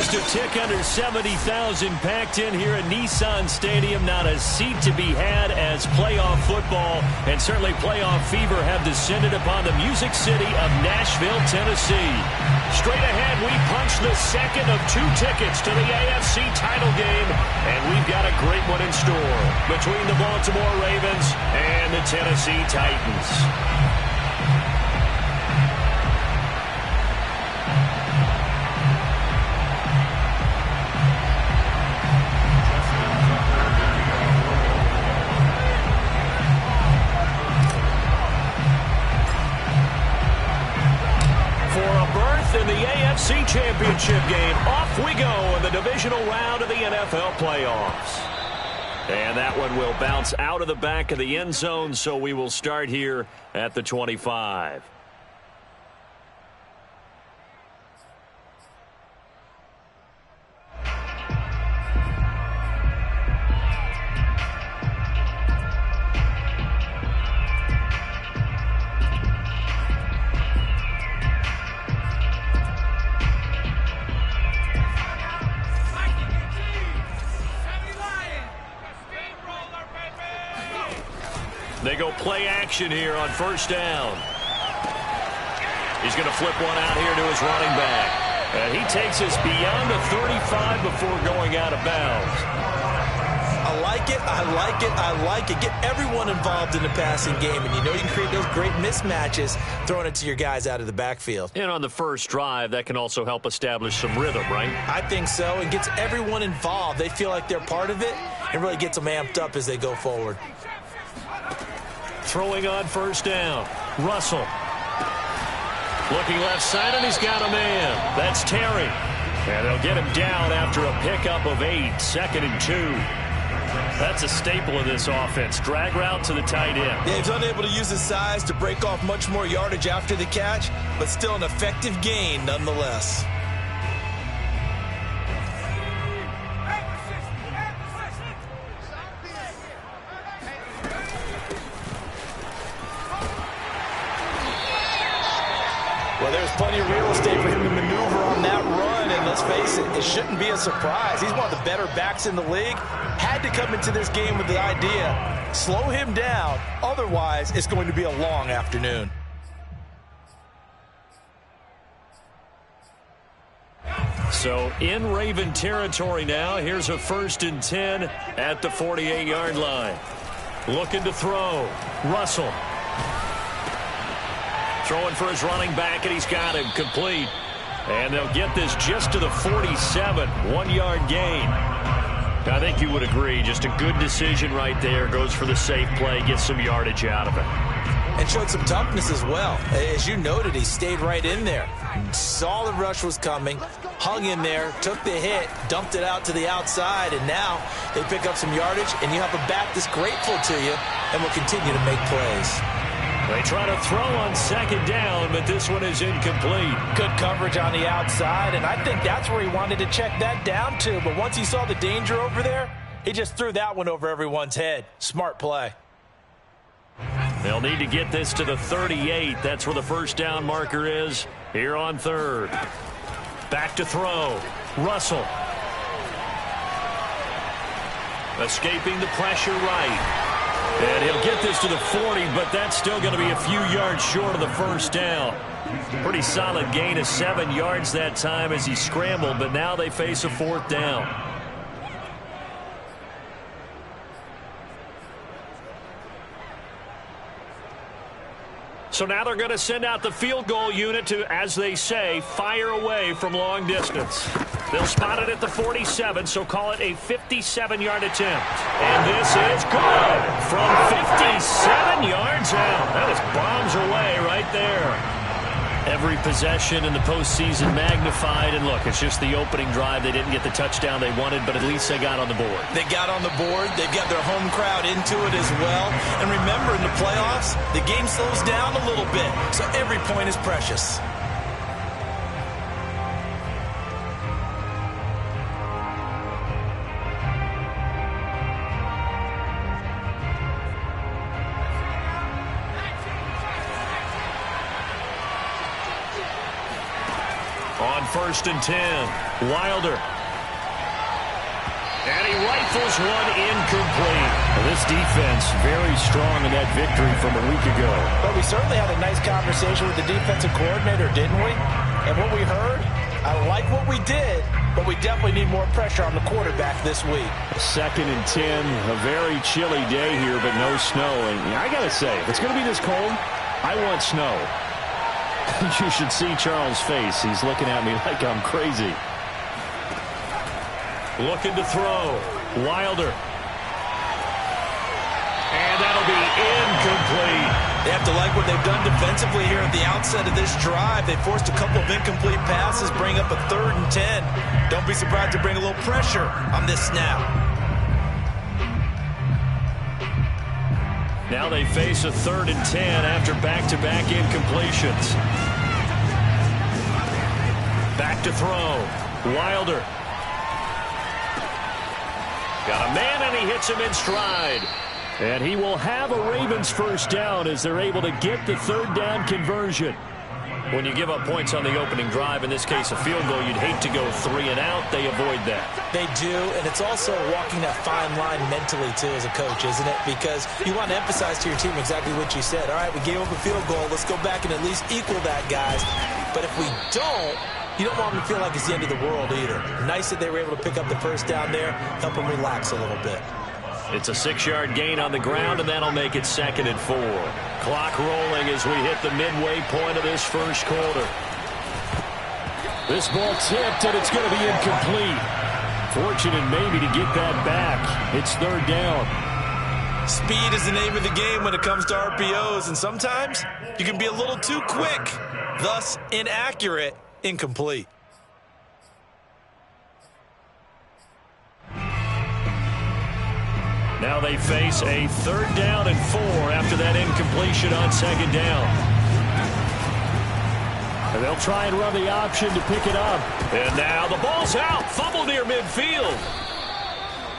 Just a tick under 70,000 packed in here at Nissan Stadium. Not a seat to be had as playoff football and certainly playoff fever have descended upon the Music City of Nashville, Tennessee. Straight ahead, we punch the second of 2 tickets to the AFC title game, and we've got a great one in store between the Baltimore Ravens and the Tennessee Titans. In the AFC Championship game, off we go in the divisional round of the NFL playoffs. And that one will bounce out of the back of the end zone, so we will start here at the 25. They go play action here on first down. He's going to flip one out here to his running back. And he takes us beyond the 35 before going out of bounds. I like it, I like it, I like it. Get everyone involved in the passing game, and you know you can create those great mismatches throwing it to your guys out of the backfield. And on the first drive, that can also help establish some rhythm, right? I think so, and gets everyone involved. They feel like they're part of it, and really gets them amped up as they go forward. Throwing on first down. Russell. Looking left side, and he's got a man. That's Terry. And they'll get him down after a pickup of 8. 2nd and 2. That's a staple of this offense. Drag route to the tight end. Yeah, he's unable to use his size to break off much more yardage after the catch, but still an effective gain nonetheless. Well, there's plenty of real estate for him to maneuver on that run, and let's face it, it shouldn't be a surprise. He's one of the better backs in the league. Had to come into this game with the idea, slow him down, otherwise it's going to be a long afternoon. So in Raven territory now, here's a 1st and 10 at the 48-yard line. Looking to throw. Russell. Throwing for his running back, and he's got him complete. And they'll get this just to the 47, 1-yard gain. I think you would agree, just a good decision right there. Goes for the safe play, gets some yardage out of it. And showed some toughness as well. As you noted, he stayed right in there. Saw the rush was coming, hung in there, took the hit, dumped it out to the outside, and now they pick up some yardage, and you have a back that's grateful to you and will continue to make plays. They try to throw on 2nd down, but this one is incomplete. Good coverage on the outside, and I think that's where he wanted to check that down to. But once he saw the danger over there, he just threw that one over everyone's head. Smart play. They'll need to get this to the 38. That's where the first down marker is here on 3rd. Back to throw. Russell. Escaping the pressure right. And he'll get this to the 40, but that's still going to be a few yards short of the first down. Pretty solid gain of 7 yards that time as he scrambled, but now they face a 4th down. So now they're going to send out the field goal unit to, as they say, fire away from long distance. They'll spot it at the 47, so call it a 57-yard attempt. And this is good from 57 yards out. That is bombs away right there. Every possession in the postseason magnified. And look, it's just the opening drive. They didn't get the touchdown they wanted, but at least they got on the board. They got on the board. They've got their home crowd into it as well. And remember, in the playoffs, the game slows down a little bit, so every point is precious. On 1st and 10, Wilder. And he rifles one incomplete. Well, this defense very strong in that victory from a week ago. But we certainly had a nice conversation with the defensive coordinator, didn't we? And what we heard, I like what we did, but we definitely need more pressure on the quarterback this week. 2nd and 10, a very chilly day here, but no snow. And I got to say, if it's going to be this cold, I want snow. You should see Charles' face. He's looking at me like I'm crazy. Looking to throw. Wilder. And that'll be incomplete. They have to like what they've done defensively here at the outset of this drive. They forced a couple of incomplete passes, bring up a 3rd and 10. Don't be surprised to bring a little pressure on this snap. Now they face a 3rd and 10 after back-to-back incompletions. Back to throw. Wilder. Got a man, and he hits him in stride. And he will have a Ravens first down as they're able to get the 3rd down conversion. When you give up points on the opening drive, in this case a field goal, you'd hate to go 3 and out. They avoid that. They do, and it's also walking that fine line mentally, too, as a coach, isn't it? Because you want to emphasize to your team exactly what you said. All right, we gave up a field goal. Let's go back and at least equal that, guys. But if we don't, you don't want them to feel like it's the end of the world either. Nice that they were able to pick up the first down there, help them relax a little bit. It's a 6-yard gain on the ground, and that'll make it 2nd and 4. Clock rolling as we hit the midway point of this first quarter. This ball tipped, and it's going to be incomplete. Fortunate maybe to get that back. It's 3rd down. Speed is the name of the game when it comes to RPOs, and sometimes you can be a little too quick, thus inaccurate. Incomplete. Now they face a 3rd down and 4 after that incompletion on 2nd down. And they'll try and run the option to pick it up. And now the ball's out. Fumble near midfield.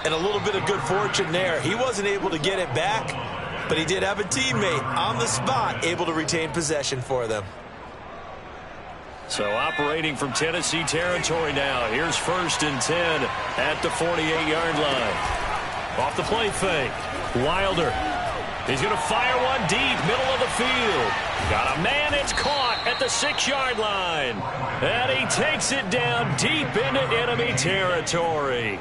And a little bit of good fortune there. He wasn't able to get it back, but he did have a teammate on the spot able to retain possession for them. So operating from Tennessee territory now. Here's 1st and 10 at the 48-yard line. Off the play fake. Wilder. He's going to fire one deep, middle of the field. Got a man, it's caught at the 6-yard line. And he takes it down deep into enemy territory.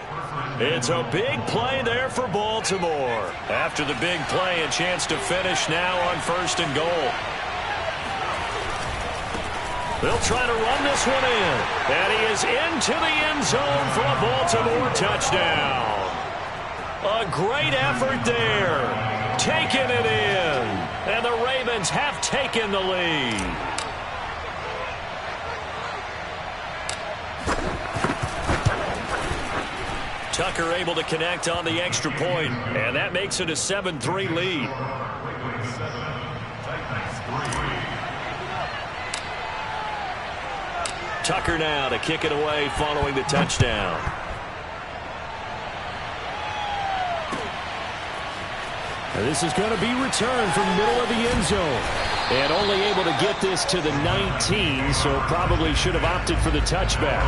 It's a big play there for Baltimore. After the big play, a chance to finish now on 1st and goal. They'll try to run this one in. And he is into the end zone for a Baltimore touchdown. A great effort there. Taking it in. And the Ravens have taken the lead. Tucker able to connect on the extra point. And that makes it a 7-3 lead. Tucker now to kick it away following the touchdown. And this is going to be returned from the middle of the end zone. And only able to get this to the 19, so probably should have opted for the touchback.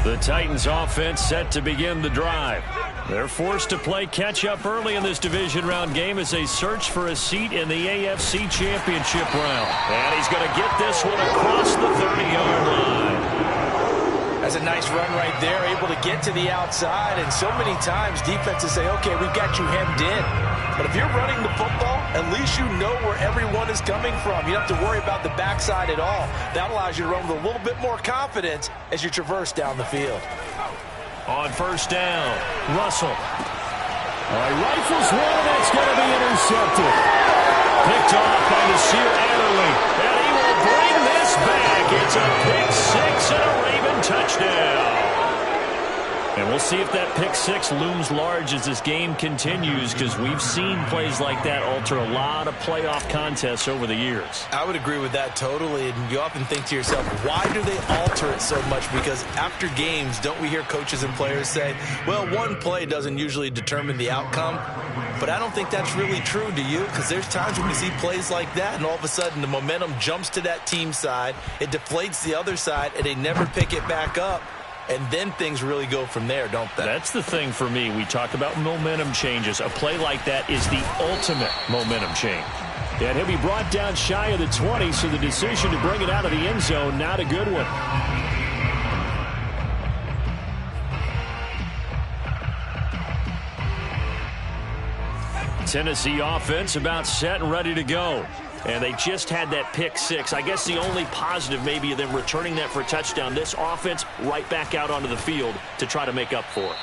The Titans offense set to begin the drive. They're forced to play catch-up early in this division round game as they search for a seat in the AFC Championship round. And he's going to get this one across the 30-yard line. That's a nice run right there, able to get to the outside. And so many times defenses say, okay, we've got you hemmed in. But if you're running the football, at least you know where everyone is coming from. You don't have to worry about the backside at all. That allows you to run with a little bit more confidence as you traverse down the field. On 1st down, Russell. Rifles one, that's going to be intercepted. Picked off by Nasir Adderley. And he will bring this back. It's a pick 6 and a Raven touchdown. And we'll see if that pick six looms large as this game continues, because we've seen plays like that alter a lot of playoff contests over the years. I would agree with that totally. And you often think to yourself, why do they alter it so much? Because after games, don't we hear coaches and players say, well, one play doesn't usually determine the outcome. But I don't think that's really true, do you? Because there's times when we see plays like that, and all of a sudden the momentum jumps to that team side, it deflates the other side, and they never pick it back up. And then things really go from there, don't they? That's the thing for me. We talk about momentum changes. A play like that is the ultimate momentum change. And he'll be brought down shy of the 20, so the decision to bring it out of the end zone, not a good one. Tennessee offense about set and ready to go. And they just had that pick six. I guess the only positive maybe of them returning that for a touchdown. This offense right back out onto the field to try to make up for it.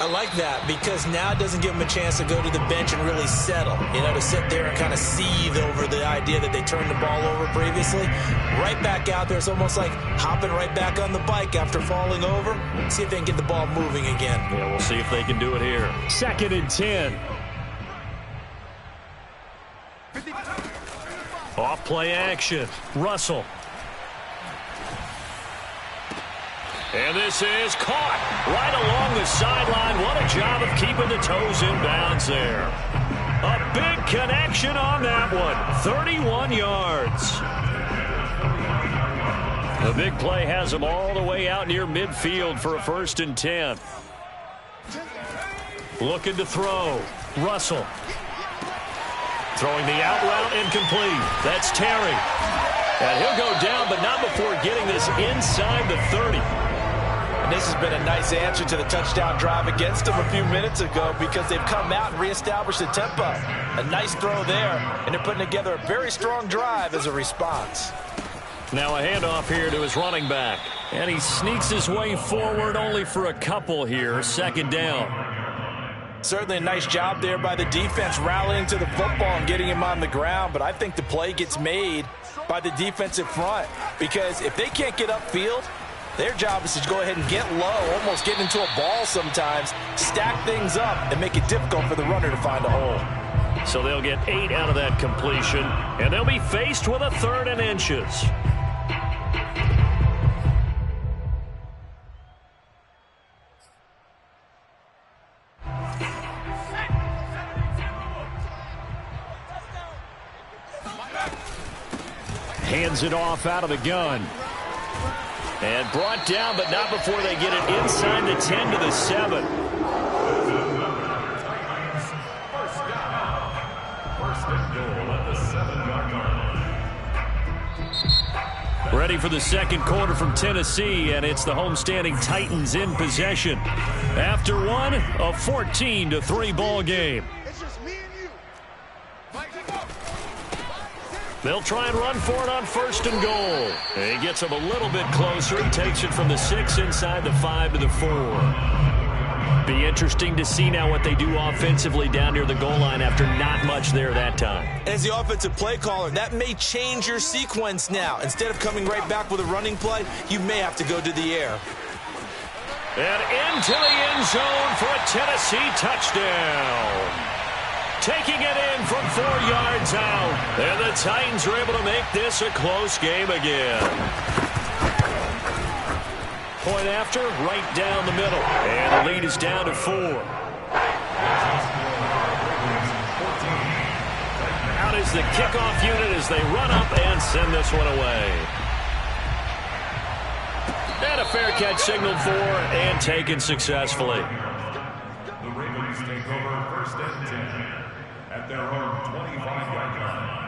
I like that because now it doesn't give them a chance to go to the bench and really settle. You know, to sit there and kind of seethe over the idea that they turned the ball over previously. Right back out there. It's almost like hopping right back on the bike after falling over. See if they can get the ball moving again. Yeah, we'll see if they can do it here. 2nd and 10. Off play action. Russell. And this is caught right along the sideline. What a job of keeping the toes in bounds there. A big connection on that one. 31 yards. The big play has them all the way out near midfield for a 1st and 10. Looking to throw. Russell. Throwing the out route incomplete. That's Terry. And he'll go down, but not before getting this inside the 30. And this has been a nice answer to the touchdown drive against them a few minutes ago because they've come out and reestablished the tempo. A nice throw there, and they're putting together a very strong drive as a response. Now a handoff here to his running back. And he sneaks his way forward only for a couple here. 2nd down. Certainly a nice job there by the defense rallying to the football and getting him on the ground. But I think the play gets made by the defensive front because if they can't get upfield, their job is to go ahead and get low, almost get into a ball sometimes, stack things up, and make it difficult for the runner to find a hole. So they'll get 8 out of that completion, and they'll be faced with a 3rd and inches. Hands it off out of the gun. And brought down, but not before they get it inside the 10 to the 7. Ready for the 2nd quarter from Tennessee, and it's the homestanding Titans in possession. After one, a 14-3 ball game. They'll try and run for it on 1st and goal. And he gets them a little bit closer. He takes it from the 6 inside the 5 to the 4. Be interesting to see now what they do offensively down near the goal line after not much there that time. As the offensive play caller, that may change your sequence now. Instead of coming right back with a running play, you may have to go to the air. And into the end zone for a Tennessee touchdown. Taking it in from 4 yards out. And the Titans are able to make this a close game again. Point after, right down the middle. And the lead is down to 4. Out is the kickoff unit as they run up and send this one away. And a fair catch signaled for and taken successfully. The Ravens take over 1st and 10 at their own 25-yard line.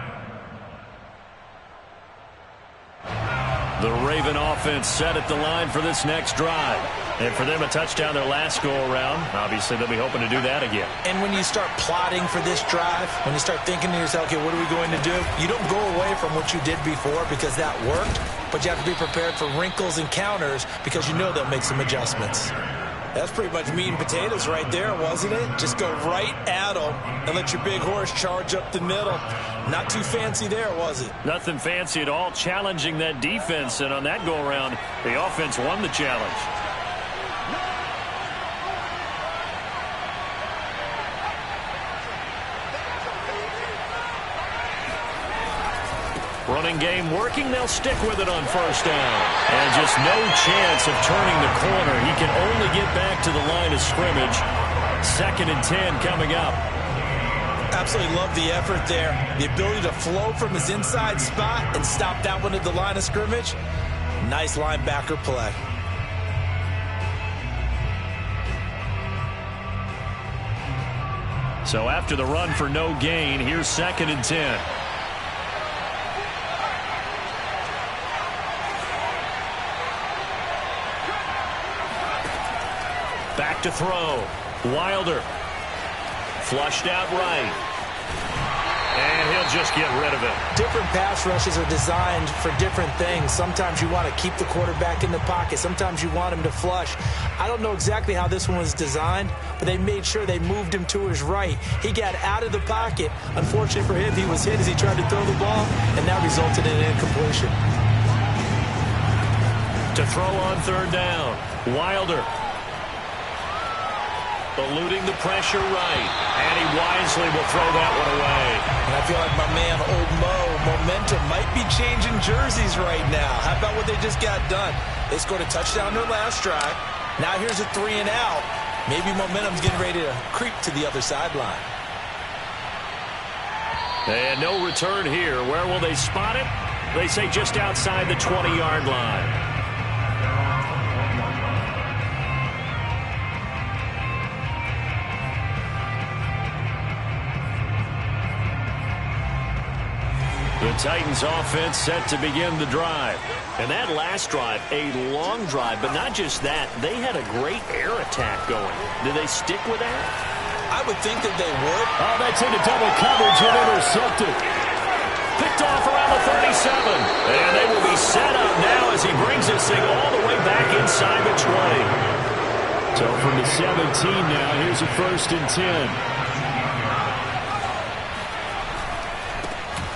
The Raven offense set at the line for this next drive. And for them, a touchdown their last go-around. Obviously, they'll be hoping to do that again. And when you start plotting for this drive, when you start thinking to yourself, okay, what are we going to do? You don't go away from what you did before because that worked, but you have to be prepared for wrinkles and counters because you know they'll make some adjustments. That's pretty much meat and potatoes right there, wasn't it? Just go right at them and let your big horse charge up the middle. Not too fancy there, was it? Nothing fancy at all, challenging that defense. And on that go-around, the offense won the challenge. Running game working. They'll stick with it on first down. And just no chance of turning the corner. He can only get back to the line of scrimmage. 2nd and 10 coming up. Absolutely love the effort there. The ability to flow from his inside spot and stop that one at the line of scrimmage. Nice linebacker play. So after the run for no gain, here's 2nd and 10. Back to throw. Wilder. Flushed out right. And he'll just get rid of it. Different pass rushes are designed for different things. Sometimes you want to keep the quarterback in the pocket. Sometimes you want him to flush. I don't know exactly how this one was designed, but they made sure they moved him to his right. He got out of the pocket. Unfortunately for him, he was hit as he tried to throw the ball, and that resulted in an incompletion. To throw on 3rd down. Wilder. Eluding the pressure right. And he wisely will throw that one away. And I feel like my man, Old Mo, momentum might be changing jerseys right now. How about what they just got done? They scored a touchdown their last drive. Now here's a 3 and out. Maybe momentum's getting ready to creep to the other sideline. And no return here. Where will they spot it? They say just outside the 20-yard line. The Titans offense set to begin the drive. And that last drive, a long drive, but not just that. They had a great air attack going. Do they stick with that? I would think that they would. Oh, that's into double coverage and intercepted. Picked off around the 37. And they will be set up now as he brings this thing all the way back inside the 20. So from the 17 now, here's a 1st and 10.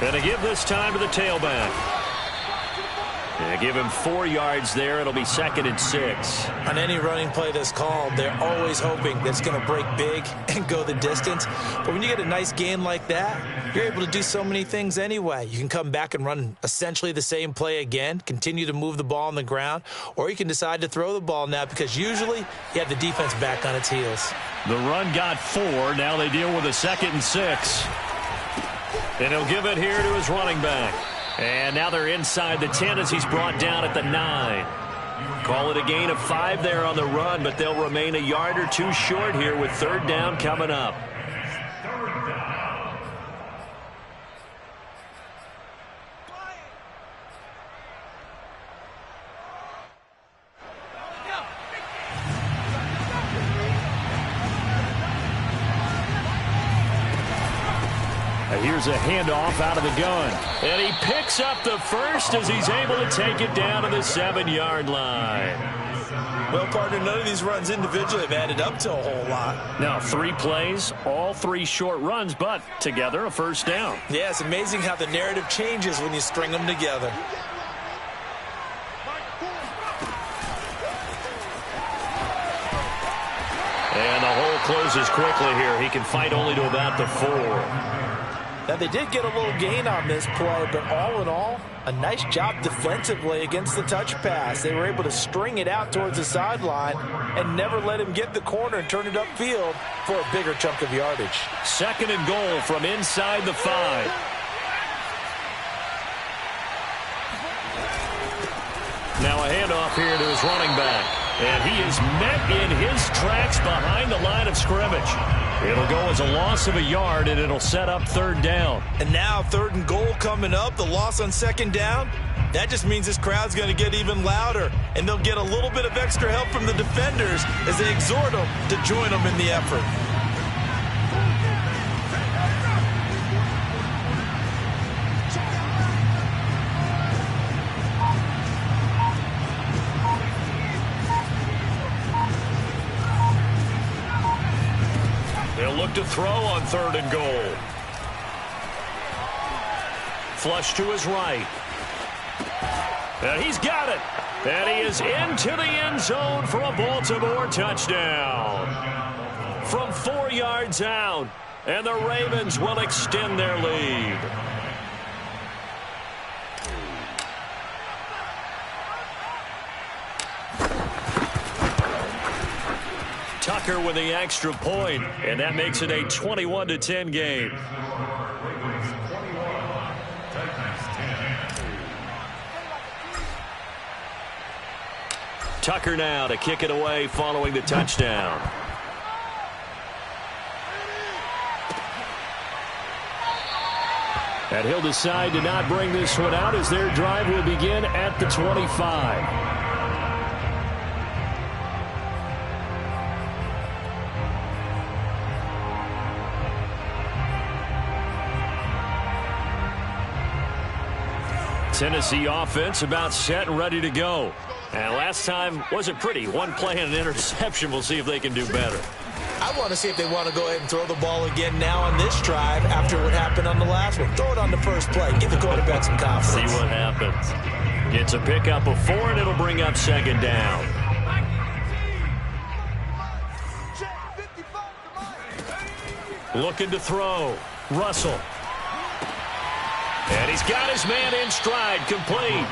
And to give this time to the tailback. And give him 4 yards there. It'll be 2nd and 6. On any running play that's called, they're always hoping that it's going to break big and go the distance. But when you get a nice gain like that, you're able to do so many things anyway. You can come back and run essentially the same play again, continue to move the ball on the ground, or you can decide to throw the ball now because usually you have the defense back on its heels. The run got 4. Now they deal with a 2nd and 6. And he'll give it here to his running back. And now they're inside the 10 as he's brought down at the 9. Call it a gain of 5 there on the run, but they'll remain a yard or 2 short here with 3rd down coming up. Here's a handoff out of the gun. And he picks up the first as he's able to take it down to the 7-yard line. Well, partner, none of these runs individually have added up to a whole lot. Now, 3 plays, all 3 short runs, but together a 1st down. Yeah, it's amazing how the narrative changes when you string them together. And the hole closes quickly here. He can fight only to about the 4. Now, they did get a little gain on this play, but all in all, a nice job defensively against the touch pass. They were able to string it out towards the sideline and never let him get the corner and turn it upfield for a bigger chunk of yardage. 2nd and goal from inside the 5. Now a handoff here to his running back. And he is met in his tracks behind the line of scrimmage. It'll go as a loss of a yard, and it'll set up 3rd down. And now 3rd and goal coming up. The loss on 2nd down. That just means this crowd's going to get even louder. And they'll get a little bit of extra help from the defenders as they exhort them to join them in the effort. They'll look to throw on 3rd and goal. Flush to his right. And he's got it. And he is into the end zone for a Baltimore touchdown. From 4 yards out. And the Ravens will extend their lead. Tucker with the extra point, and that makes it a 21-10 game. Tucker now to kick it away following the touchdown. And he'll decide to not bring this one out as their drive will begin at the 25. Tennessee offense about set and ready to go. And last time wasn't pretty. One play and an interception. We'll see if they can do better. I want to see if they want to go ahead and throw the ball again now on this drive after what happened on the last one. Throw it on the first play. Give the quarterback some confidence. See what happens. Gets a pickup of 4, and it'll bring up second down. Looking to throw. Russell. And he's got his man in stride, complete.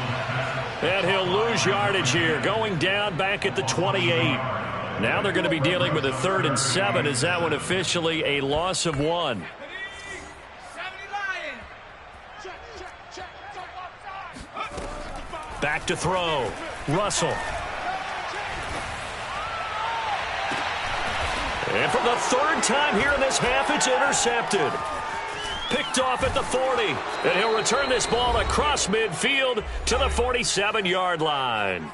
And he'll lose yardage here, going down back at the 28. Now they're going to be dealing with a 3rd and 7. Is that one officially a loss of 1? Back to throw. Russell. And for the 3rd time here in this half, it's intercepted. Picked off at the 40. And he'll return this ball across midfield to the 47-yard line.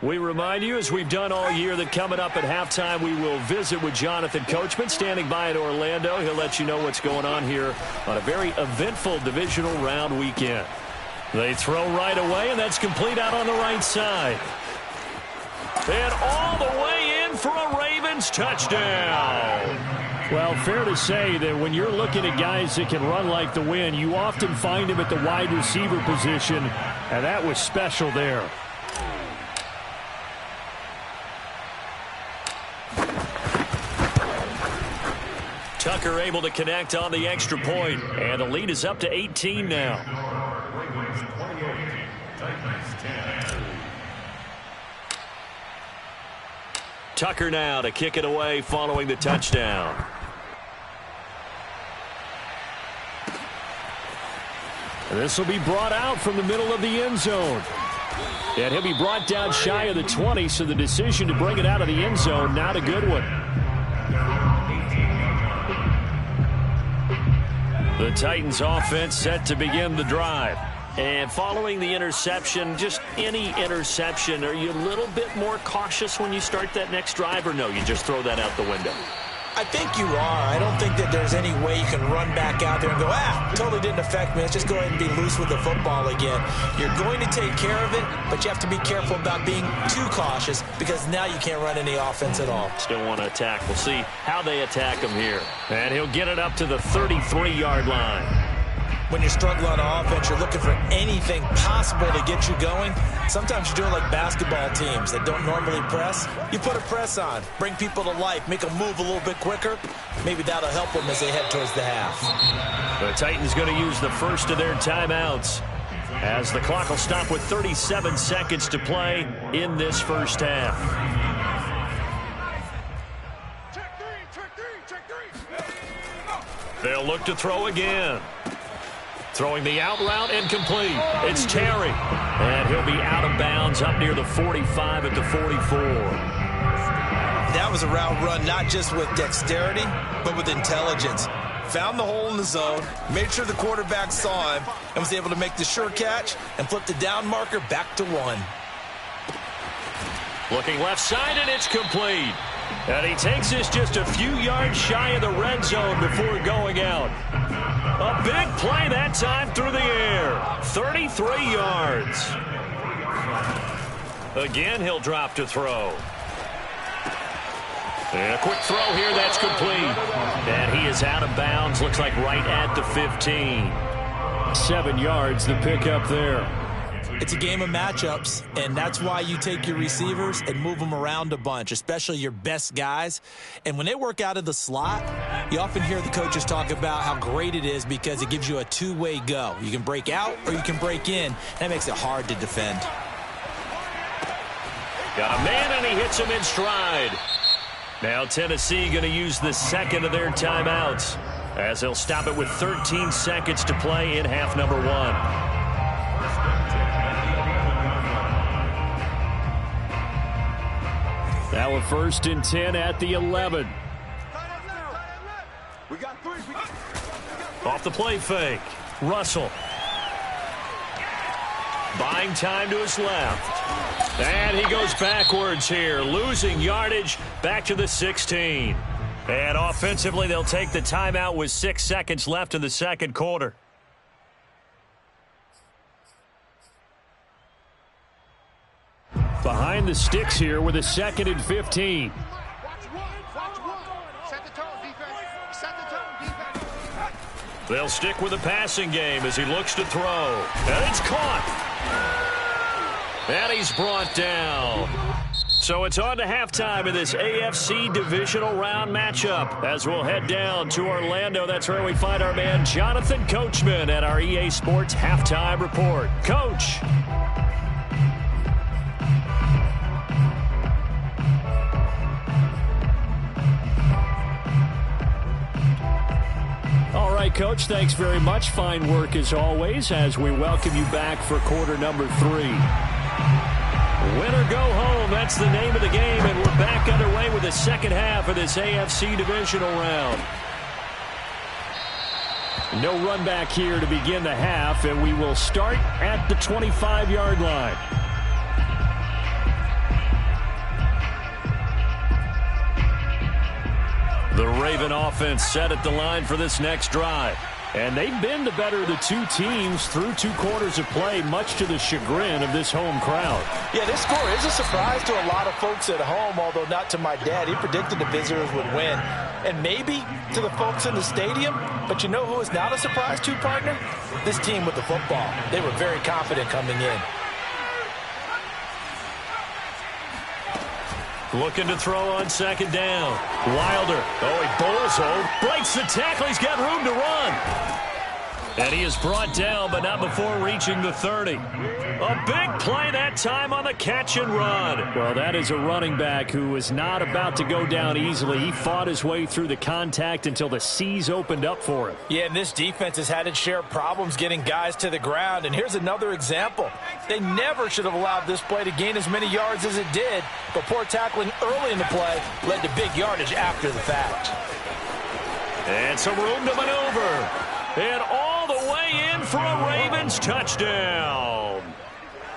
We remind you, as we've done all year, that coming up at halftime, we will visit with Jonathan Coachman, standing by in Orlando. He'll let you know what's going on here on a very eventful divisional round weekend. They throw right away, and that's complete out on the right side. And all the way in for a Ravens touchdown. Well, fair to say that when you're looking at guys that can run like the wind, you often find them at the wide receiver position, and that was special there. Tucker able to connect on the extra point, and the lead is up to 18 now. Tucker now to kick it away following the touchdown. This will be brought out from the middle of the end zone. And he'll be brought down shy of the 20, so the decision to bring it out of the end zone, not a good one. The Titans offense set to begin the drive. And following the interception, just any interception, are you a little bit more cautious when you start that next drive, or no, you just throw that out the window? I think you are. I don't think that there's any way you can run back out there and go, totally didn't affect me. Let's just go ahead and be loose with the football again. You're going to take care of it, but you have to be careful about being too cautious because now you can't run any offense at all. Still want to attack. We'll see how they attack him here. And he'll get it up to the 33-yard line. When you're struggling on offense, you're looking for anything possible to get you going. Sometimes you're doing like basketball teams that don't normally press. You put a press on, bring people to life, make them move a little bit quicker. Maybe that'll help them as they head towards the half. The Titans going to use the first of their timeouts as the clock will stop with 37 seconds to play in this first half. They'll look to throw again. Throwing the out route and complete. It's Terry. And he'll be out of bounds up near the 45 at the 44. That was a route run not just with dexterity, but with intelligence. Found the hole in the zone, made sure the quarterback saw him, and was able to make the sure catch and flip the down marker back to 1. Looking left side, and it's complete. And he takes this just a few yards shy of the red zone before going out. A big play that time through the air. 33 yards. Again, he'll drop to throw. And a quick throw here, that's complete. And he is out of bounds, looks like right at the 15. 7 yards, the pickup there. It's a game of matchups, and that's why you take your receivers and move them around a bunch, especially your best guys. And when they work out of the slot, you often hear the coaches talk about how great it is because it gives you a two-way go. You can break out or you can break in. That makes it hard to defend. Got a man, and he hits him in stride. Now Tennessee going to use the second of their timeouts as they'll stop it with 13 seconds to play in half number 1. Now a 1st and 10 at the 11. Off the play fake. Russell. Buying time to his left. And he goes backwards here, losing yardage back to the 16. And offensively, they'll take the timeout with 6 seconds left in the second quarter. Behind the sticks here with a 2nd and 15. They'll stick with the passing game as he looks to throw. And it's caught. And he's brought down. So it's on to halftime in this AFC divisional round matchup as we'll head down to Orlando. That's where we find our man Jonathan Coachman at our EA Sports Halftime Report. Coach. All right, Coach, thanks very much. Fine work as always as we welcome you back for quarter number 3. Win or go home, that's the name of the game, and we're back underway with the second half of this AFC divisional round. No run back here to begin the half, and we will start at the 25-yard line. The Raven offense set at the line for this next drive. And they've been the better of the two teams through 2 quarters of play, much to the chagrin of this home crowd. Yeah, this score is a surprise to a lot of folks at home, although not to my dad. He predicted the visitors would win. And maybe to the folks in the stadium, but you know who is not a surprise to, partner? This team with the football. They were very confident coming in. Looking to throw on second down. Wilder. Oh, he bowls home. Breaks the tackle. He's got room to run. And he is brought down, but not before reaching the 30. A big play that time on the catch and run. Well, that is a running back who is not about to go down easily. He fought his way through the contact until the seas opened up for him. Yeah, and this defense has had its share of problems getting guys to the ground. And here's another example. They never should have allowed this play to gain as many yards as it did. But poor tackling early in the play led to big yardage after the fact. And some room to maneuver. And all the way in for a Ravens touchdown.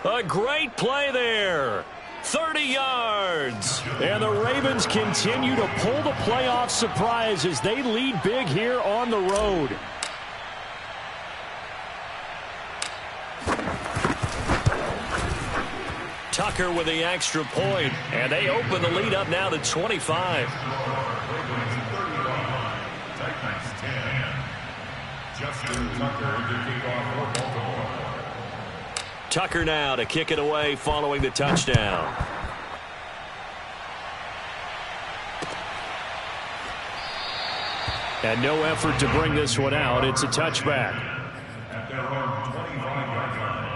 A great play there. 30 yards. And the Ravens continue to pull the playoff surprise as they lead big here on the road. Tucker with the extra point, and they open the lead up now to 25. Tucker now to kick it away following the touchdown. And no effort to bring this one out. It's a touchback. At their own 25-yard line.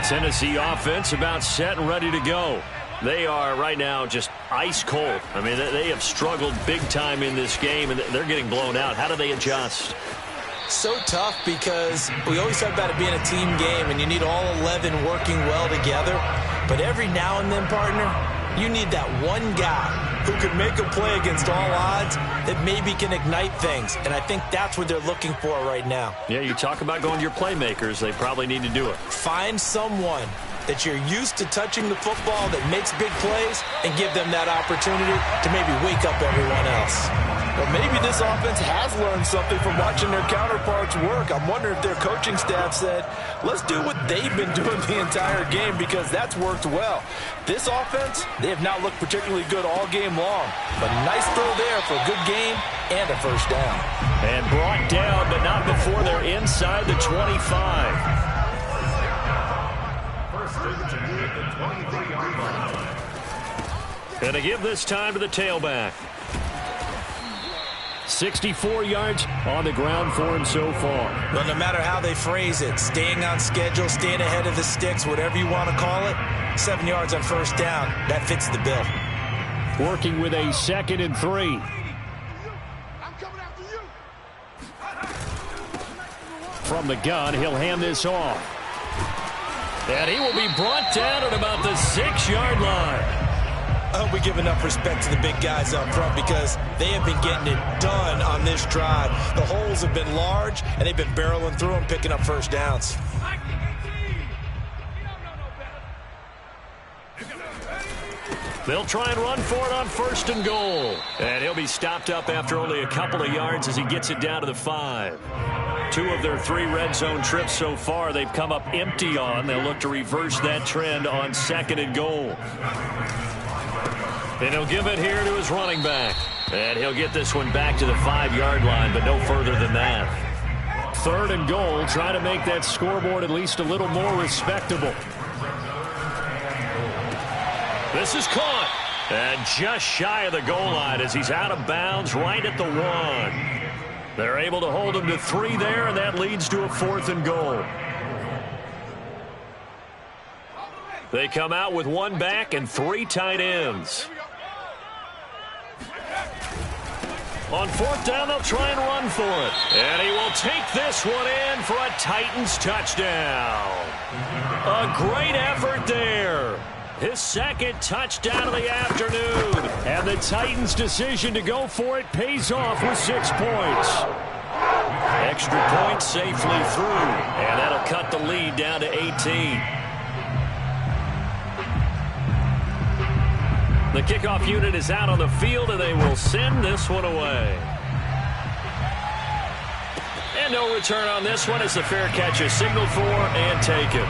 Tennessee offense about set and ready to go. They are right now just ice cold. I mean, they have struggled big time in this game, and they're getting blown out. How do they adjust? So tough because we always talk about it being a team game, and you need all 11 working well together. But every now and then, partner, you need that one guy who could make a play against all odds that maybe can ignite things. And I think that's what they're looking for right now. Yeah, you talk about going to your playmakers. They probably need to do it. Find someone that you're used to touching the football that makes big plays and give them that opportunity to maybe wake up everyone else. Well, maybe this offense has learned something from watching their counterparts work. I'm wondering if their coaching staff said, let's do what they've been doing the entire game, because that's worked well. This offense, they have not looked particularly good all game long. But nice throw there for a good game and a first down. And brought down, but not before they're inside the 25. First and 10 at the 23-yard line. Going to give this time to the tailback. 64 yards on the ground for him so far. Well, no matter how they phrase it, staying on schedule, staying ahead of the sticks, whatever you want to call it, 7 yards on first down, that fits the bill. Working with a 2nd and 3. From the gun, he'll hand this off. And he will be brought down at about the 6-yard line. I hope we give enough respect to the big guys up front, because they have been getting it done on this drive. The holes have been large, and they've been barreling through them, picking up first downs. They'll try and run for it on 1st and goal. And he'll be stopped up after only a couple of yards as he gets it down to the 5. 2 of their 3 red zone trips so far they've come up empty on. They'll look to reverse that trend on 2nd and goal. And he'll give it here to his running back. And he'll get this one back to the 5-yard line, but no further than that. 3rd and goal. Try to make that scoreboard at least a little more respectable. This is caught. And just shy of the goal line as he's out of bounds right at the 1. They're able to hold him to 3 there, and that leads to a 4th and goal. They come out with 1 back and 3 tight ends. On 4th down, they'll try and run for it. And he will take this one in for a Titans touchdown. A great effort there. His 2nd touchdown of the afternoon. And the Titans' decision to go for it pays off with 6 points. Extra point safely through. And that'll cut the lead down to 18. The kickoff unit is out on the field, and they will send this one away. And no return on this one as the fair catch is signaled for and taken.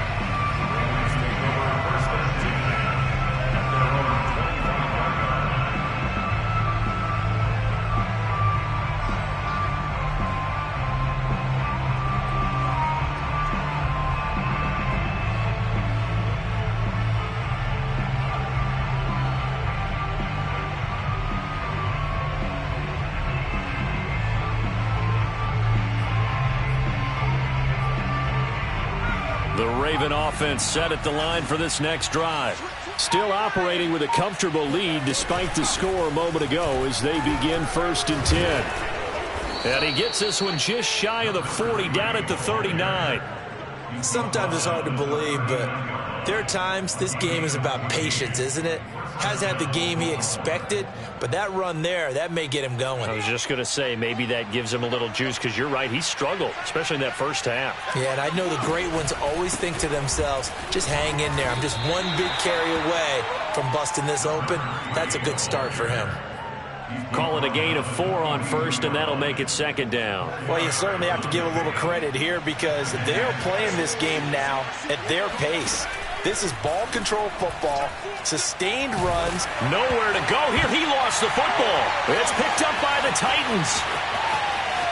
The Raven offense set at the line for this next drive. Still operating with a comfortable lead despite the score a moment ago as they begin 1st and 10. And he gets this one just shy of the 40, down at the 39. Sometimes it's hard to believe, but there are times this game is about patience, isn't it? Hasn't had the game he expected, but that run there, that may get him going. I was just going to say, maybe that gives him a little juice, because you're right, he struggled, especially in that first half. Yeah, and I know the great ones always think to themselves, just hang in there. I'm just one big carry away from busting this open. That's a good start for him. Call it a gain of 4 on 1st, and that'll make it 2nd down. Well, you certainly have to give a little credit here, because they're playing this game now at their pace. This is ball control football, sustained runs. Nowhere to go here. He lost the football. It's picked up by the Titans.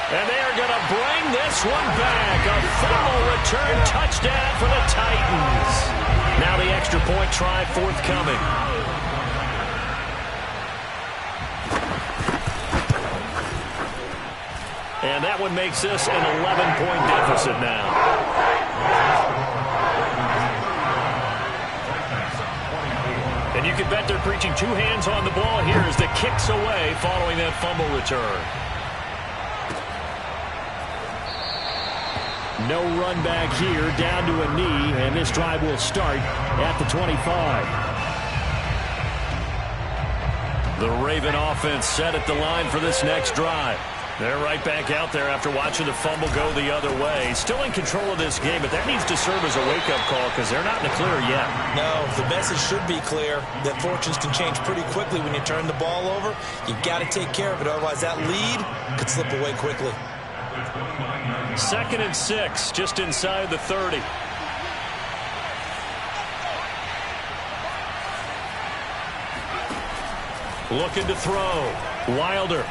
And they are going to bring this one back. A fumble return touchdown for the Titans. Now the extra point try forthcoming. And that one makes this an 11-point deficit now. And you can bet they're preaching 2 hands on the ball here as the kick's away following that fumble return. No run back here, down to a knee, and this drive will start at the 25. The Raven offense set at the line for this next drive. They're right back out there after watching the fumble go the other way. Still in control of this game, but that needs to serve as a wake-up call because they're not in the clear yet. No, the message should be clear that fortunes can change pretty quickly when you turn the ball over. You've got to take care of it, otherwise that lead could slip away quickly. 2nd and 6, just inside the 30. Looking to throw. Wilder.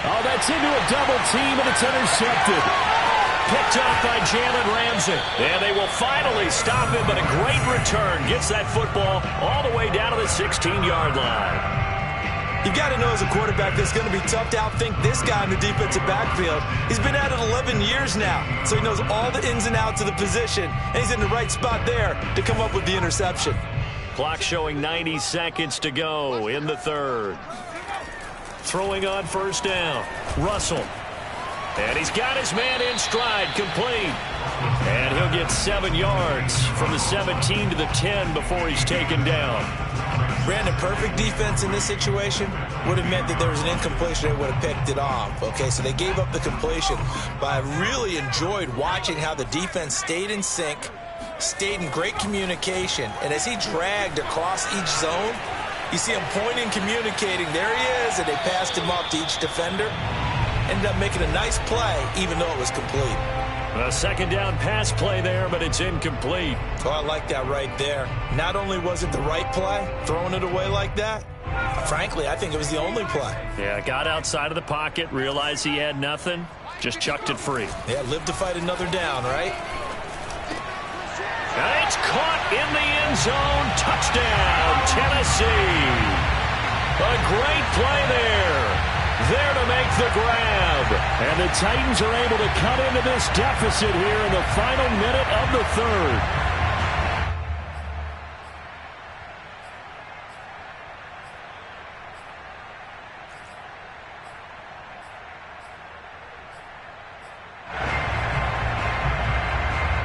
Oh, that's into a double team, and it's intercepted. Picked off by Jalen Ramsey. And they will finally stop him, but a great return. Gets that football all the way down to the 16-yard line. You've got to know as a quarterback it's going to be tough to outthink this guy in the defensive backfield. He's been at it 11 years now, so he knows all the ins and outs of the position, and he's in the right spot there to come up with the interception. Clock showing 90 seconds to go in the 3rd. Throwing on 1st down. Russell. And he's got his man in stride, complete. And he'll get 7 yards from the 17 to the 10 before he's taken down. Brandon, perfect defense in this situation would have meant that there was an incompletion. They would have picked it off. Okay, so they gave up the completion. But I really enjoyed watching how the defense stayed in sync, stayed in great communication. And as he dragged across each zone, you see him pointing, communicating. There he is, and they passed him off to each defender. Ended up making a nice play, even though it was complete. A 2nd down pass play there, but it's incomplete. Oh, I like that right there. Not only was it the right play, throwing it away like that, frankly, I think it was the only play. Yeah, got outside of the pocket, realized he had nothing, just chucked it free. Yeah, live to fight another down, right? And it's caught in the end zone. Touchdown, Tennessee. A great play there. There to make the grab. And the Titans are able to cut into this deficit here in the final minute of the 3rd.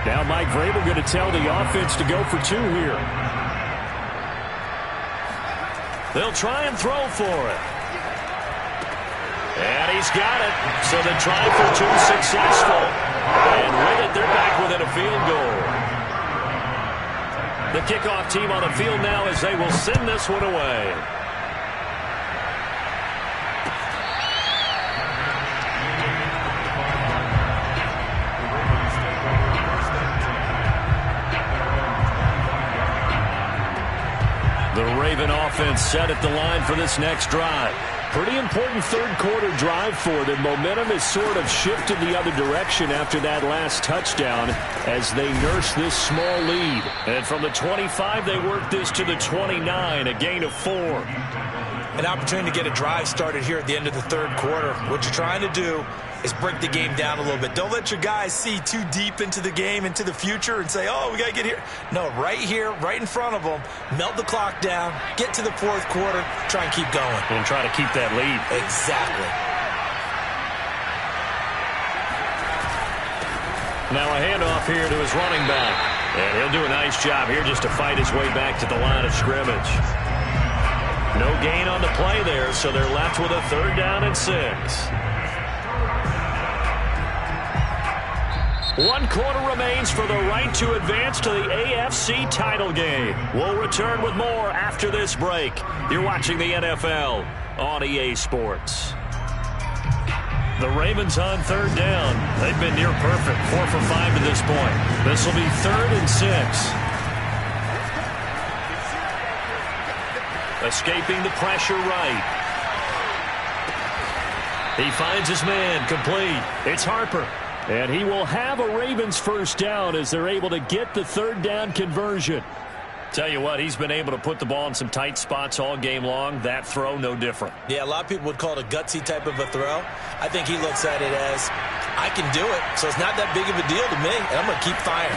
Now Mike Vrabel going to tell the offense to go for 2 here. They'll try and throw for it. And he's got it. So the try for 2 successful. And with it, they're back within a field goal. The kickoff team on the field now as they will send this one away. The Raven offense set at the line for this next drive. Pretty important 3rd quarter drive for them. Momentum has sort of shifted the other direction after that last touchdown as they nurse this small lead. And from the 25, they work this to the 29, a gain of 4. An opportunity to get a drive started here at the end of the 3rd quarter. What you're trying to do is break the game down a little bit. Don't let your guys see too deep into the game, into the future, and say, oh, we got to get here. No, right here, right in front of them, melt the clock down, get to the 4th quarter, try and keep going. And try to keep that lead. Exactly. Now a handoff here to his running back. And he'll do a nice job here just to fight his way back to the line of scrimmage. No gain on the play there, so they're left with a 3rd down and 6. 1 quarter remains for the right to advance to the AFC title game. We'll return with more after this break. You're watching the NFL on EA Sports. The Ravens on 3rd down. They've been near perfect, 4 for 5 to this point. This will be 3rd and 6. Escaping the pressure right. He finds his man, complete. It's Harper. And he will have a Ravens 1st down as they're able to get the 3rd down conversion. Tell you what, he's been able to put the ball in some tight spots all game long. That throw, no different. Yeah, a lot of people would call it a gutsy type of a throw. I think he looks at it as, I can do it, so it's not that big of a deal to me, and I'm going to keep firing.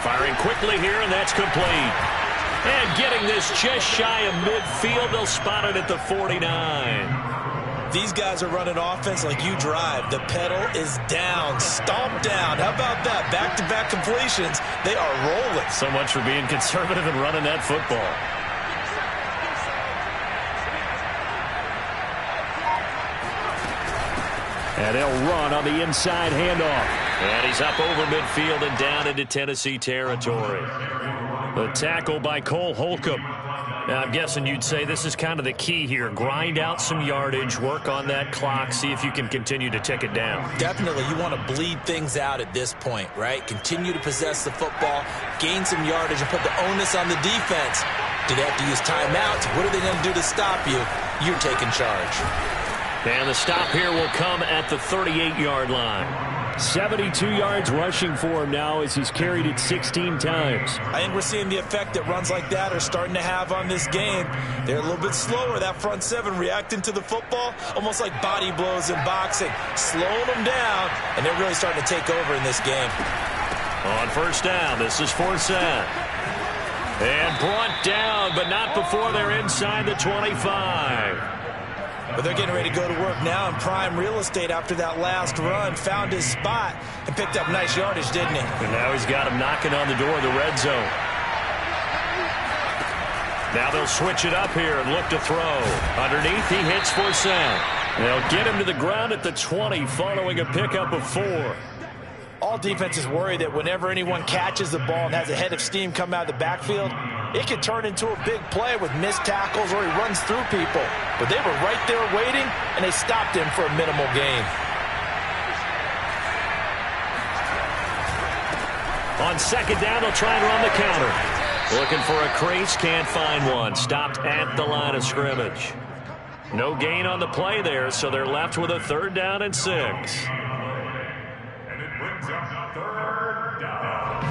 Firing quickly here, and that's complete. And getting this just shy of midfield, they'll spot it at the 49. These guys are running offense like you drive. The pedal is down, stomp down. How about that? Back-to-back completions. They are rolling. So much for being conservative and running that football. And they'll run on the inside handoff. And he's up over midfield and down into Tennessee territory. The tackle by Cole Holcomb. Now, I'm guessing you'd say this is kind of the key here. Grind out some yardage, work on that clock, see if you can continue to tick it down. Definitely, you want to bleed things out at this point, right? Continue to possess the football, gain some yardage, and put the onus on the defense. Do they have to use timeouts? What are they going to do to stop you? You're taking charge. And the stop here will come at the 38-yard line. 72 yards rushing for him now as he's carried it 16 times. I think we're seeing the effect that runs like that are starting to have on this game. They're a little bit slower, that front seven, reacting to the football, almost like body blows in boxing, slowing them down, and they're really starting to take over in this game. On first down, this is Forsett. And brought down, but not before they're inside the 25. But they're getting ready to go to work now in prime real estate after that last run. Found his spot and picked up nice yardage, didn't he? And now he's got him knocking on the door of the red zone. Now they'll switch it up here and look to throw. Underneath, he hits Forsett. They'll get him to the ground at the 20 following a pickup of 4. All defenses worry that whenever anyone catches the ball and has a head of steam come out of the backfield, it could turn into a big play with missed tackles or he runs through people. But they were right there waiting, and they stopped him for a minimal gain. On second down, they'll try and run the counter. Looking for a crease, can't find one. Stopped at the line of scrimmage. No gain on the play there, so they're left with a 3rd down and 6. And it brings up 3rd down.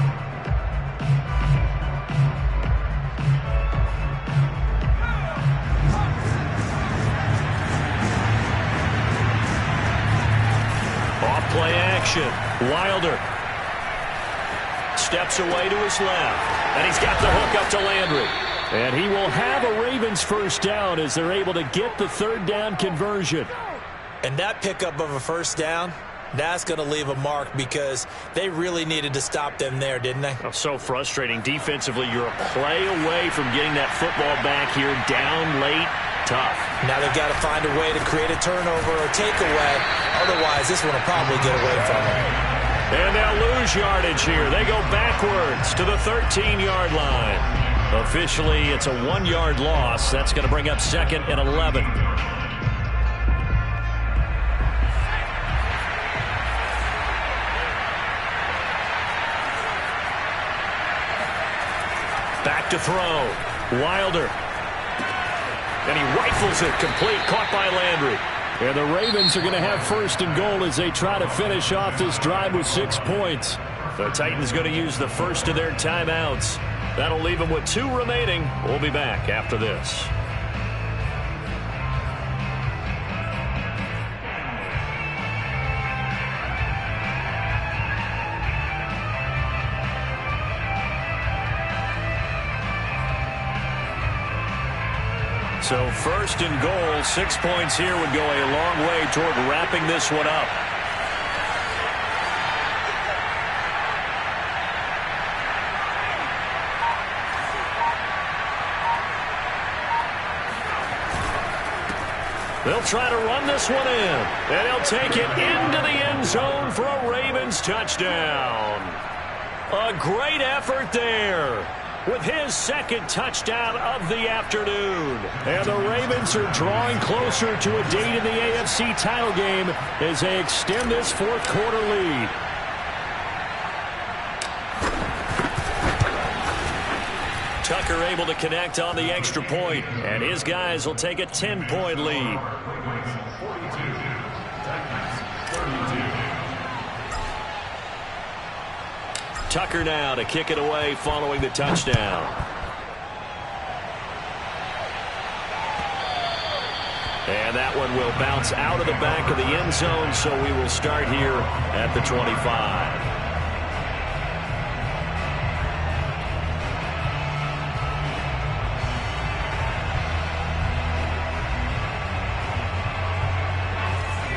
Off play action. Wilder steps away to his left. And he's got the hook up to Landry. And he will have a Ravens first down as they're able to get the 3rd down conversion. And that pickup of a first down, that's going to leave a mark because they really needed to stop them there, didn't they? Oh, so frustrating. Defensively, you're a play away from getting that football back here. Down late. Tough. Now they've got to find a way to create a turnover or takeaway. Otherwise, this one will probably get away from them. And they'll lose yardage here. They go backwards to the 13-yard line. Officially, it's a 1-yard loss. That's going to bring up 2nd and 11. Back to throw. Wilder. And he rifles it complete. Caught by Landry. And the Ravens are going to have 1st and goal as they try to finish off this drive with 6 points. The Titans going to use the first of their timeouts. That'll leave them with 2 remaining. We'll be back after this. So 1st and goal, 6 points here would go a long way toward wrapping this one up. They'll try to run this one in, and they'll take it into the end zone for a Ravens touchdown. A great effort there, with his 2nd touchdown of the afternoon. And the Ravens are drawing closer to a date in the AFC title game as they extend this 4th quarter lead. Tucker able to connect on the extra point, and his guys will take a 10-point lead. Tucker now to kick it away following the touchdown. And that one will bounce out of the back of the end zone, so we will start here at the 25.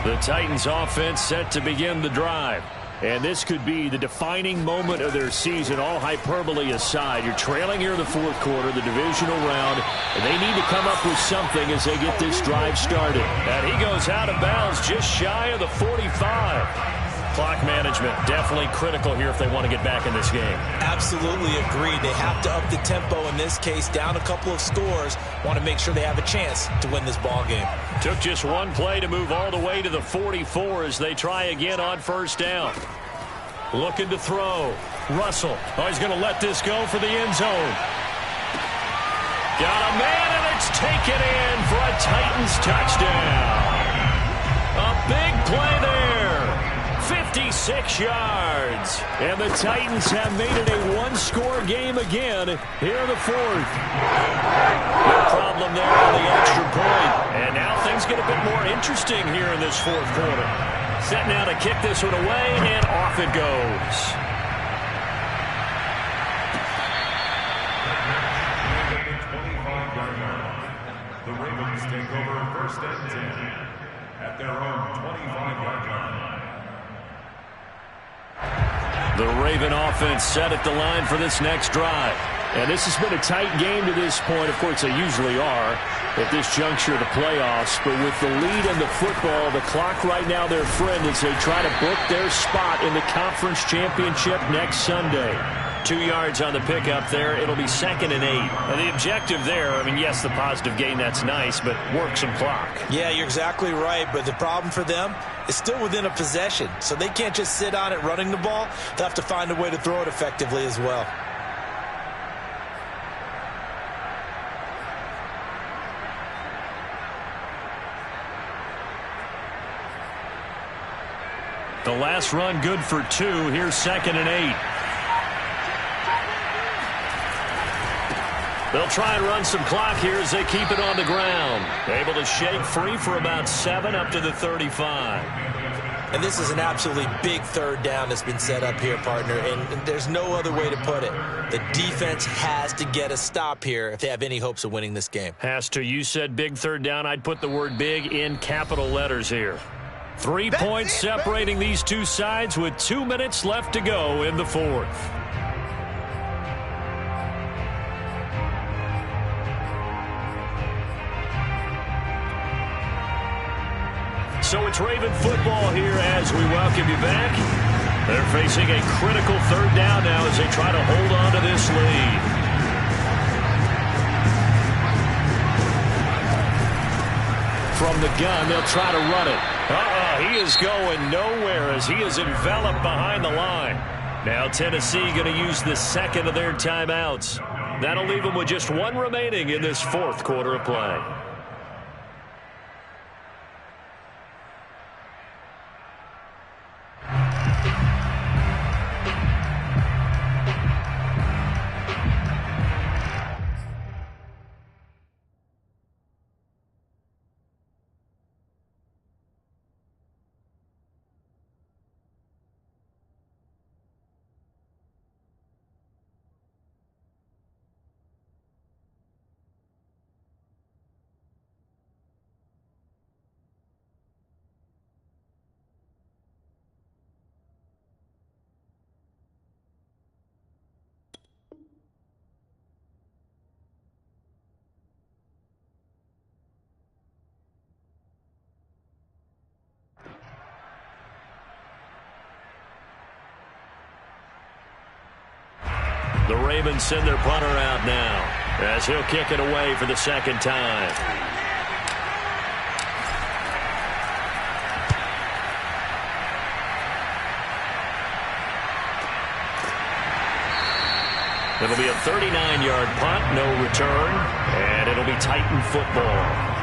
The Titans offense set to begin the drive. And this could be the defining moment of their season, all hyperbole aside. You're trailing here in the fourth quarter, the divisional round, and they need to come up with something as they get this drive started. And he goes out of bounds just shy of the 45. Clock management definitely critical here if they want to get back in this game. Absolutely agreed. They have to up the tempo in this case, down a couple of scores. Want to make sure they have a chance to win this ball game. Took just one play to move all the way to the 44 as they try again on first down. Looking to throw. Russell. Oh, he's going to let this go for the end zone. Got a man, and it's taken in for a Titans touchdown. A big play there. 56 yards. And the Titans have made it a one-score game again here in the fourth. No problem there on the extra point. And now things get a bit more interesting here in this fourth quarter. Set now to kick this one away, and off it goes. The Ravens take over first and 10 at their own 25-yard line. The Raven offense set at the line for this next drive. And this has been a tight game to this point. Of course, they usually are at this juncture of the playoffs. But with the lead in the football, the clock right now their friend as they try to book their spot in the conference championship next Sunday. 2 yards on the pickup there. It'll be 2nd and 8. Now, the objective there, I mean, yes, the positive gain, that's nice, but work some clock. Yeah, you're exactly right, but the problem for them is still within a possession, so they can't just sit on it running the ball. They'll have to find a way to throw it effectively as well. The last run good for 2. Here's 2nd and 8. They'll try and run some clock here as they keep it on the ground. Able to shake free for about 7 up to the 35. And this is an absolutely big third down that's been set up here, partner, and there's no other way to put it. The defense has to get a stop here if they have any hopes of winning this game. Has to. You said big third down. I'd put the word big in capital letters here. 3 points separating these two sides with 2 minutes left to go in the fourth. So it's Raven football here as we welcome you back. They're facing a critical third down now as they try to hold on to this lead. From the gun, they'll try to run it. He is going nowhere as he is enveloped behind the line. Now Tennessee going to use the second of their timeouts. That'll leave them with just 1 remaining in this fourth quarter of play. The Ravens send their punter out now as he'll kick it away for the second time. It'll be a 39-yard punt, no return, and it'll be Titan football.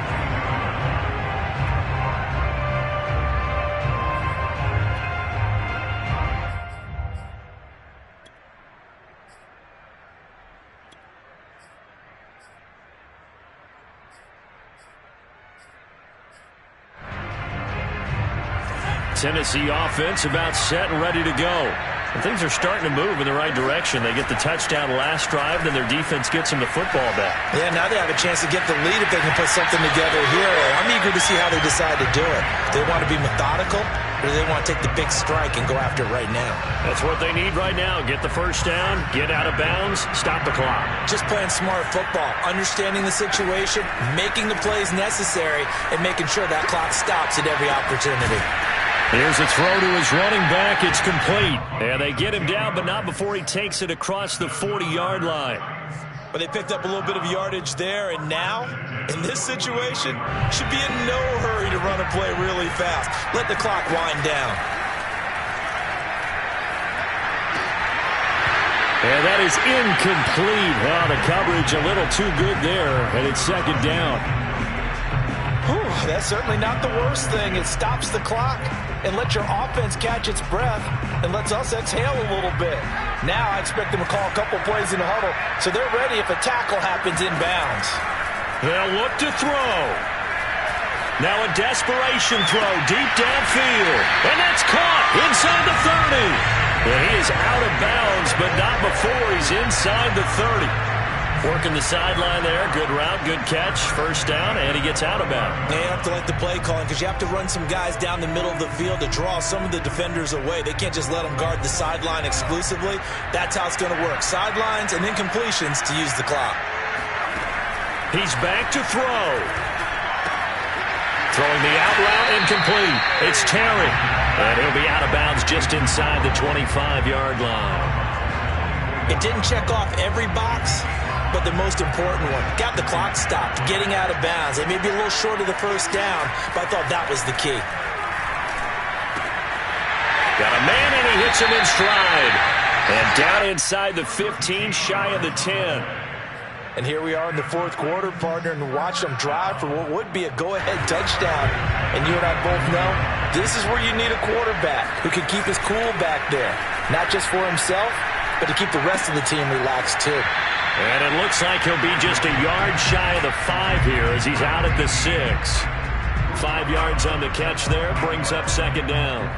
Tennessee offense about set and ready to go. And things are starting to move in the right direction. They get the touchdown last drive, then their defense gets them the football back. Yeah, now they have a chance to get the lead if they can put something together here. I'm eager to see how they decide to do it. They want to be methodical or do they want to take the big strike and go after it right now? That's what they need right now. Get the first down, get out of bounds, stop the clock. Just playing smart football, understanding the situation, making the plays necessary, and making sure that clock stops at every opportunity. Here's a throw to his running back. It's complete. And they get him down, but not before he takes it across the 40-yard line. But they picked up a little bit of yardage there, and now, in this situation, should be in no hurry to run a play really fast. Let the clock wind down. And that is incomplete. Oh, the coverage a little too good there, and it's second down. Whew, that's certainly not the worst thing. It stops the clock and lets your offense catch its breath and lets us exhale a little bit. Now I expect them to call a couple plays in the huddle so they're ready if a tackle happens inbounds. They'll look to throw. Now a desperation throw deep downfield. And that's caught inside the 30. And he is out of bounds, but not before he's inside the 30. Working the sideline there. Good route, good catch. First down, and he gets out of bounds. Yeah, you have to like the play calling because you have to run some guys down the middle of the field to draw some of the defenders away. They can't just let them guard the sideline exclusively. That's how it's going to work. Sidelines and incompletions to use the clock. He's back to throw. Throwing the out route, incomplete. It's Terry. And he'll be out of bounds just inside the 25-yard line. It didn't check off every box, but the most important one. Got the clock stopped, getting out of bounds. They may be a little short of the first down, but I thought that was the key. Got a man, and he hits him in stride. And down inside the 15, shy of the 10. And here we are in the fourth quarter, partner, and watch them drive for what would be a go-ahead touchdown. And you and I both know this is where you need a quarterback who can keep his cool back there. Not just for himself, but to keep the rest of the team relaxed too. And it looks like he'll be just a yard shy of the 5 here as he's out at the 6. 5 yards on the catch there, brings up second down.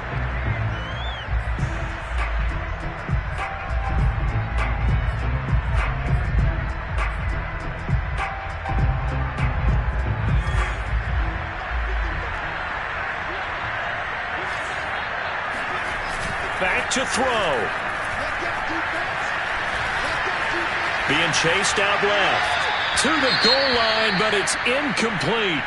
Back to throw. Being chased out left to the goal line, but it's incomplete.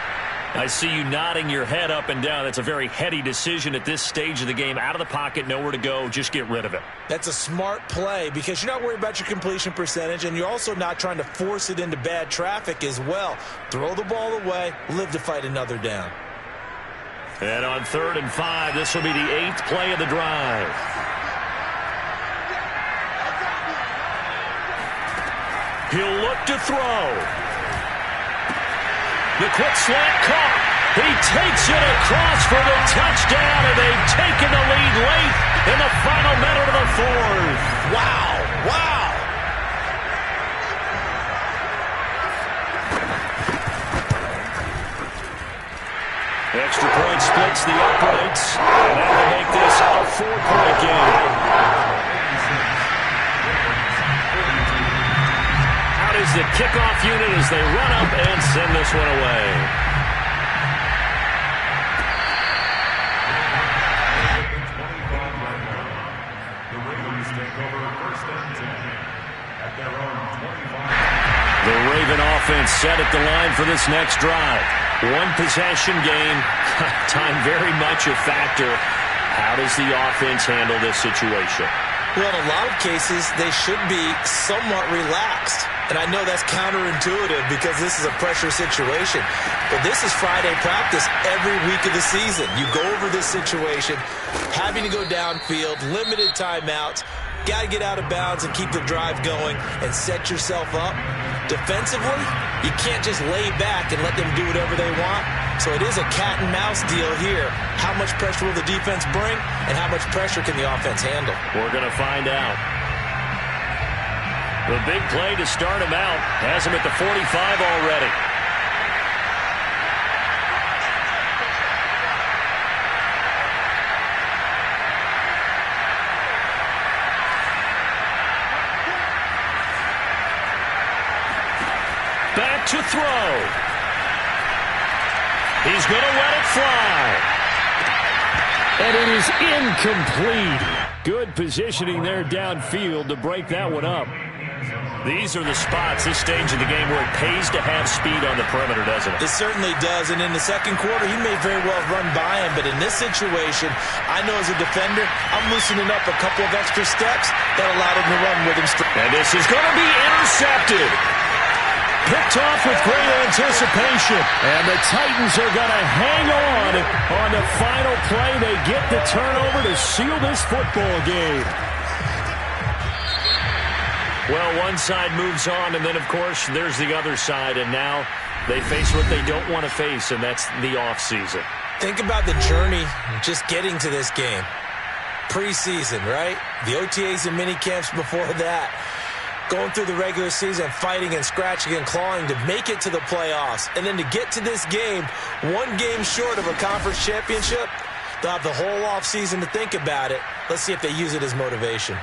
I see you nodding your head up and down. That's a very heady decision at this stage of the game. Out of the pocket, nowhere to go. Just get rid of it. That's a smart play because you're not worried about your completion percentage, and you're also not trying to force it into bad traffic as well. Throw the ball away, live to fight another down. And on 3rd and 5, this will be the 8th play of the drive. He'll look to throw. The quick slant caught. He takes it across for the touchdown, and they've taken the lead late in the final minute of the 4th. Wow, wow. Extra point splits the uprights, and that will make this a 4-point game. Out is the kickoff unit as they run up and send this one away. The Ravens take over first and 10 at their own 25. The Raven offense set at the line for this next drive. One possession game. Time very much a factor. How does the offense handle this situation? Well, in a lot of cases, they should be somewhat relaxed. And I know that's counterintuitive because this is a pressure situation. But this is Friday practice every week of the season. You go over this situation, having to go downfield, limited timeouts, got to get out of bounds and keep the drive going and set yourself up. Defensively, you can't just lay back and let them do whatever they want. So it is a cat and mouse deal here. How much pressure will the defense bring, and how much pressure can the offense handle? We're going to find out. The big play to start him out has him at the 45 already. Back to throw. He's going to let it fly. And it is incomplete. Good positioning there downfield to break that one up. These are the spots, this stage of the game, where it pays to have speed on the perimeter, doesn't it? It certainly does, and in the second quarter, he may very well run by him, but in this situation, I know as a defender, I'm loosening up a couple of extra steps that allowed him to run with him. And this is going to be intercepted. Picked off with great anticipation. And the Titans are going to hang on the final play. They get the turnover to seal this football game. Well, one side moves on, and then, of course, there's the other side. And now they face what they don't want to face, and that's the offseason. Think about the journey just getting to this game. Preseason, right? The OTAs and mini camps before that. Going through the regular season, fighting and scratching and clawing to make it to the playoffs. And then to get to this game, one game short of a conference championship, they'll have the whole offseason to think about it. Let's see if they use it as motivation.